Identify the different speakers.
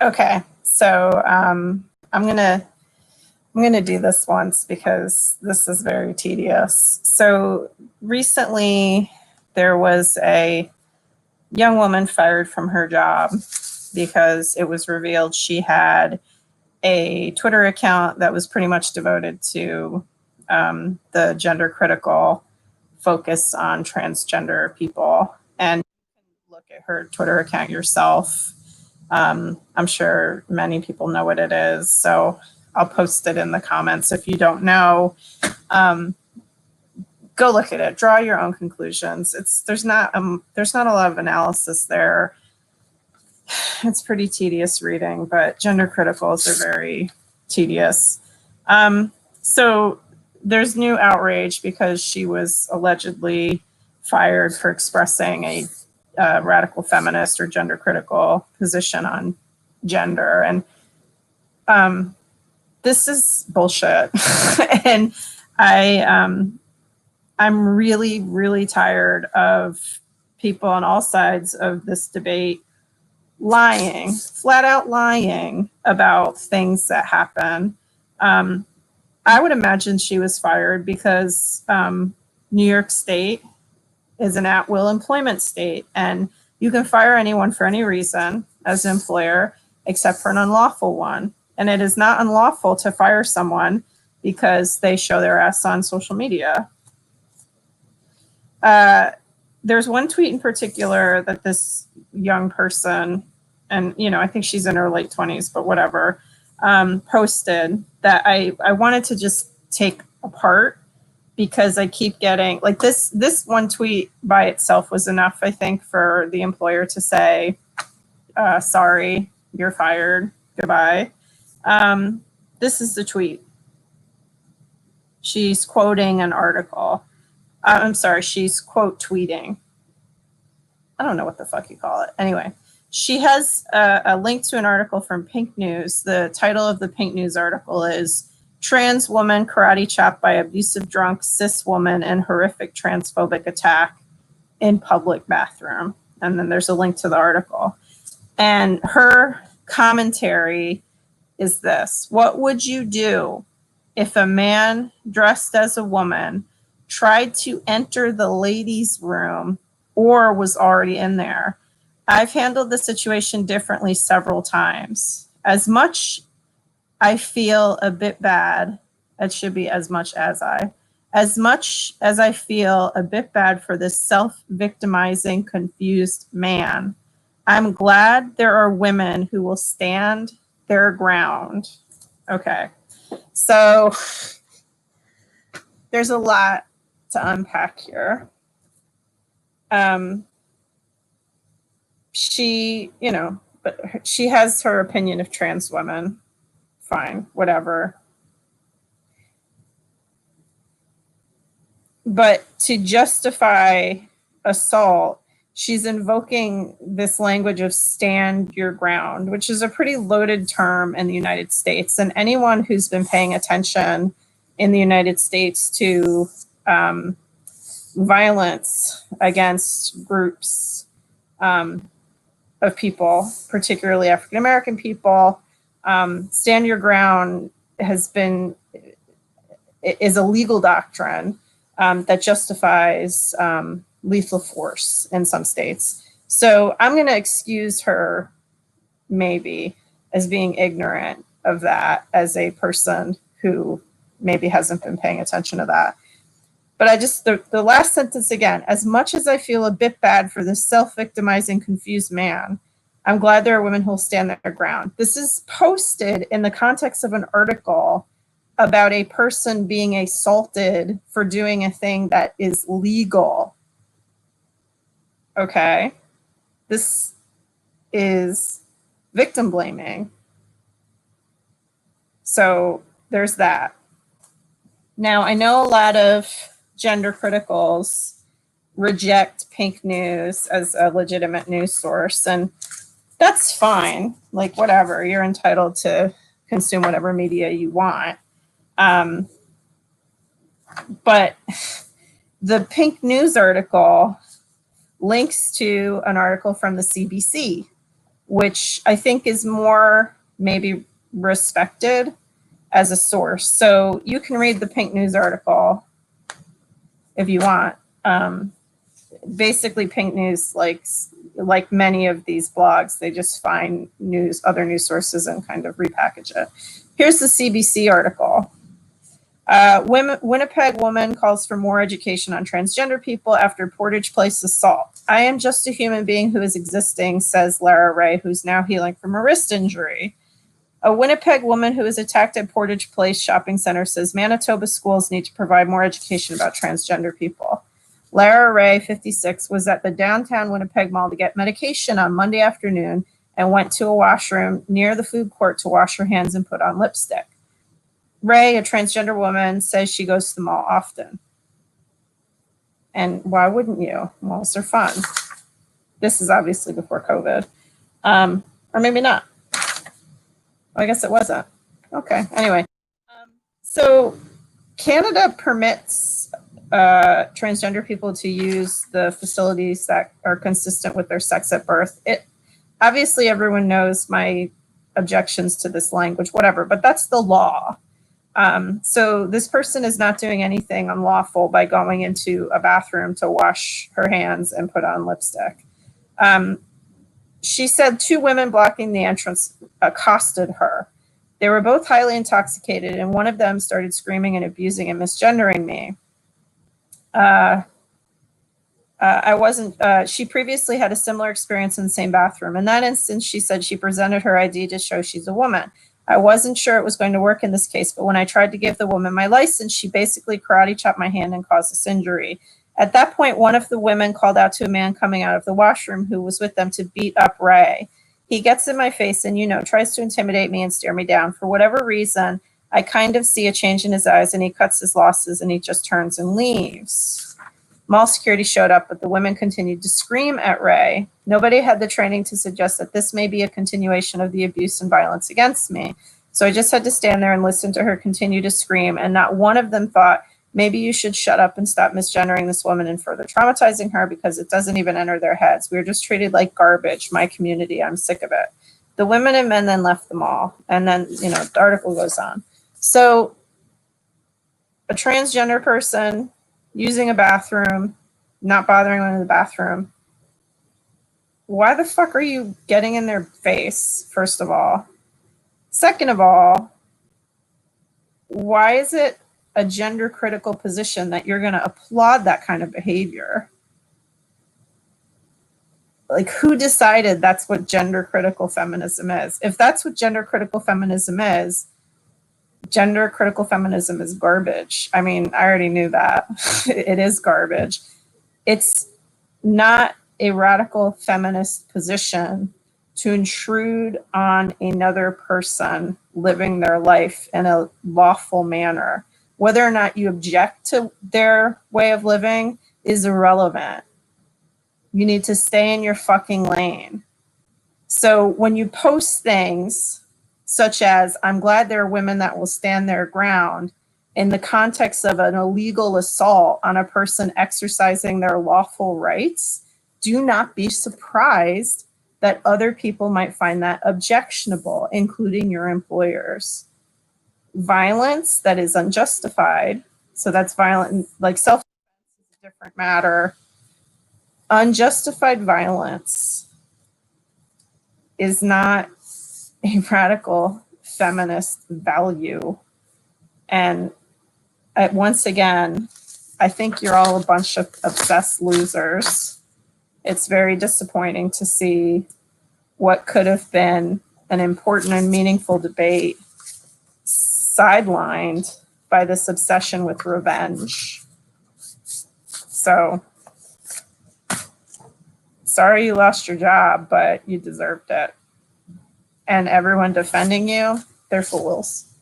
Speaker 1: Okay, so I'm gonna do this once because this is very tedious. So recently, there was a young woman fired from her job because it was revealed she had a Twitter account that was pretty much devoted to the gender critical focus on transgender people. And you can look at her Twitter account yourself. I'm sure many people know what it is, so I'll post it in the comments. If you don't know, go look at it. Draw your own conclusions. There's not a lot of analysis there. It's pretty tedious reading, but gender criticals are very tedious. So there's new outrage because she was allegedly fired for expressing a radical feminist or gender critical position on gender. And this is bullshit. And I'm really, really tired of people on all sides of this debate lying, flat out lying about things that happen. I would imagine she was fired because New York State is an at-will employment state, and you can fire anyone for any reason as an employer except for an unlawful one. And it is not unlawful to fire someone because they show their ass on social media. There's one tweet in particular that this young person, and I think she's in her late 20s, but whatever, posted that I wanted to just take apart because I keep getting like this one tweet by itself was enough, I think, for the employer to say, sorry, you're fired, goodbye. This is the tweet. She's quoting an article. I'm sorry, she's quote tweeting. I don't know what the fuck you call it. Anyway, she has a link to an article from Pink News. The title of the Pink News article is Trans Woman Karate Chopped by Abusive Drunk Cis Woman in Horrific Transphobic Attack in Public Bathroom. And then there's a link to the article. And her commentary is this: what would you do if a man dressed as a woman tried to enter the ladies' room or was already in there? I've handled the situation differently several times. As much I feel a bit bad, it should be as much as I feel a bit bad for this self-victimizing, confused man, I'm glad there are women who will stand their ground. Okay, so there's a lot to unpack here. She, but she has her opinion of trans women. Fine, whatever. But to justify assault, she's invoking this language of stand your ground, which is a pretty loaded term in the United States. And anyone who's been paying attention in the United States to violence against groups of people, particularly African American people, stand your ground is a legal doctrine that justifies lethal force in some states. So I'm going to excuse her maybe as being ignorant of that as a person who maybe hasn't been paying attention to that. But the last sentence again, as much as I feel a bit bad for this self-victimizing, confused man, I'm glad there are women who will stand their ground. This is posted in the context of an article about a person being assaulted for doing a thing that is legal. Okay, this is victim blaming. So there's that. Now, I know a lot of gender criticals reject Pink News as a legitimate news source, and that's fine. Like, whatever, you're entitled to consume whatever media you want. But the Pink News article links to an article from the CBC. which I think is more maybe respected as a source. So you can read the Pink News article if you want. Basically, Pink News, like many of these blogs, they just find other news sources and kind of repackage it. Here's the CBC article. Winnipeg woman calls for more education on transgender people after Portage Place assault. I am just a human being who is existing, says Lara Ray, who's now healing from a wrist injury. A Winnipeg woman who was attacked at Portage Place shopping center says Manitoba schools need to provide more education about transgender people. Lara Ray, 56, was at the downtown Winnipeg Mall to get medication on Monday afternoon and went to a washroom near the food court to wash her hands and put on lipstick. Ray, a transgender woman, says she goes to the mall often. And why wouldn't you? Malls are fun. This is obviously before COVID. Or maybe not. I guess it wasn't. Okay, anyway. So Canada permits transgender people to use the facilities that are consistent with their sex at birth. Obviously, everyone knows my objections to this language, whatever, but that's the law. So this person is not doing anything unlawful by going into a bathroom to wash her hands and put on lipstick. She said 2 women blocking the entrance accosted her. They were both highly intoxicated, and one of them started screaming and abusing and misgendering me. She previously had a similar experience in the same bathroom. In that instance, she said she presented her ID to show she's a woman. I wasn't sure it was going to work in this case, but when I tried to give the woman my license, she basically karate chopped my hand and caused this injury. At that point, one of the women called out to a man coming out of the washroom who was with them to beat up Ray. He gets in my face and, tries to intimidate me and stare me down. For whatever reason, I kind of see a change in his eyes and he cuts his losses and he just turns and leaves. Mall security showed up, but the women continued to scream at Ray. Nobody had the training to suggest that this may be a continuation of the abuse and violence against me. So I just had to stand there and listen to her continue to scream, and not one of them thought, maybe you should shut up and stop misgendering this woman and further traumatizing her, because it doesn't even enter their heads. We were just treated like garbage. My community, I'm sick of it. The women and men then left the mall, and then, the article goes on. So a transgender person using a bathroom, not bothering going to the bathroom. Why the fuck are you getting in their face, first of all? Second of all, why is it a gender critical position that you're going to applaud that kind of behavior? Like, who decided that's what gender critical feminism is? If that's what gender critical feminism is garbage. I mean, I already knew that. It is garbage. It's not a radical feminist position to intrude on another person living their life in a lawful manner. Whether or not you object to their way of living is irrelevant. You need to stay in your fucking lane. So when you post things such as, I'm glad there are women that will stand their ground, in the context of an illegal assault on a person exercising their lawful rights, do not be surprised that other people might find that objectionable, including your employers. Violence that is unjustified, so that's violent, like self-defense is a different matter. Unjustified violence is not a radical feminist value. And once again, I think you're all a bunch of obsessed losers. It's very disappointing to see what could have been an important and meaningful debate sidelined by this obsession with revenge. So, sorry you lost your job, but you deserved it. And everyone defending you, they're fools.